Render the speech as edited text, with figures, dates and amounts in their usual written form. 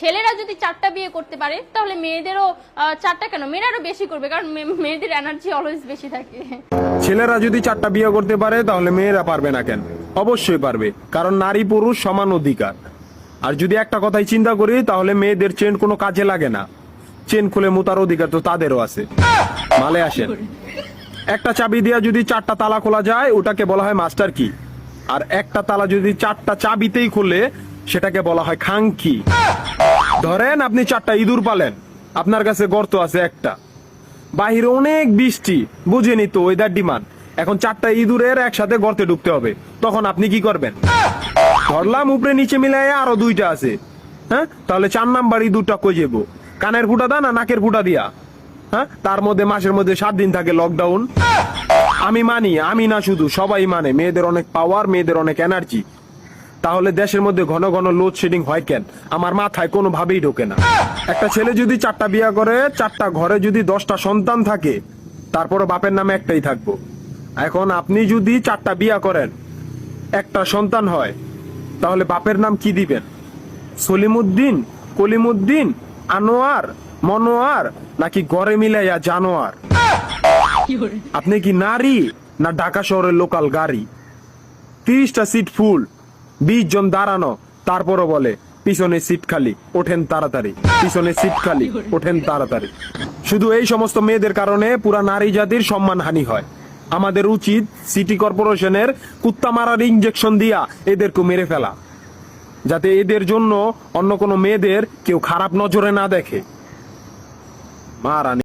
ছেলেরা যদি 4টা বিয়ে করতে পারে তাহলে মেয়েদেরও 4টা কেন, মেয়েরা আরো বেশি করবে, কারণ মেয়েদের এনার্জি অলওয়েজ বেশি থাকে। ছেলেরা যদি 4টা বিয়ে করতে পারে তাহলে মেয়েরা পারবে না কেন? অবশ্যই পারবে, কারণ নারী পুরুষ সমান অধিকার। আর যদি একটা কথাই চিন্তা করি তাহলে মেয়েদের চেন কোনো কাজে লাগে না, চেন খুলে মুতার অধিকার তো তাদেরও আছে। মালে আসেন, একটা চাবি দিয়া যদি 4টা তালা খোলা যায় ওটাকে বলা হয় মাস্টার কি, আর একটা তালা যদি 4টা চাবিতেই খুলে সেটাকে বলা হয় খাঙ্কি। ধরেন আপনি 4টা ইঁদুর পালেন, আপনার কাছে গর্ত আছে একটা, বাহিরে অনেক বৃষ্টি, বুঝেনি তো ওয়েদার ডিমান্ড, এখন 4টা ইঁদুরের একসাথে গর্তে ঢুকতে হবে, তখন আপনি কি করবেন? ধরলাম উপরে নিচে মিলাই আরো 2টা আছে, হ্যাঁ, তাহলে 4 নাম্বার ইঁদুরটা কই যাবো? কানের ফুটা দা না নাকের ফুটা দিয়া? হ্যাঁ, তার মধ্যে মাসের মধ্যে 7 দিন থাকে লকডাউন। আমি মানি, আমি না শুধু সবাই মানে মেয়েদের অনেক পাওয়ার, মেয়েদের অনেক এনার্জি। তাহলে দেশের মধ্যে ঘন ঘন লোডশেডিং হয় কেন? আমার মাথায় কোনোভাবেই ঢোকে না। একটা ছেলে যদি 4টা বিয়ে করে, 4টা ঘরে যদি 10টা সন্তান থাকে, তারপরও বাপের নামে একটাই থাকবো। এখন আপনি যদি 4টা বিয়ে করেন, একটা সন্তান হয়, তাহলে বাপের নাম কি দিবেন? সলিমুদ্দিন, কলিমুদ্দিন, আনোয়ার, মনোয়ার, নাকি গড়ে মিলাইয়া জানোয়ার? আপনি কি নারী না ঢাকা শহরের লোকাল গাড়ি? 30টা সিট ফুল, 20 জন দাঁড়ানো, তারপরও বলে পিছনে সিট খালি, ওঠেন তাড়াতাড়ি, পিছনে সিট খালি, ওঠেন তাড়াতাড়ি। শুধু এই সমস্ত মেয়েদের কারণে পুরা নারী জাতির সম্মানহানি হয়। আমাদের উচিত সিটি কর্পোরেশনের কুত্তা মারার ইনজেকশন দিয়া এদেরকে মেরে ফেলা, যাতে এদের জন্য অন্য কোনো মেয়েদের কেউ খারাপ নজরে না দেখে। মারানি।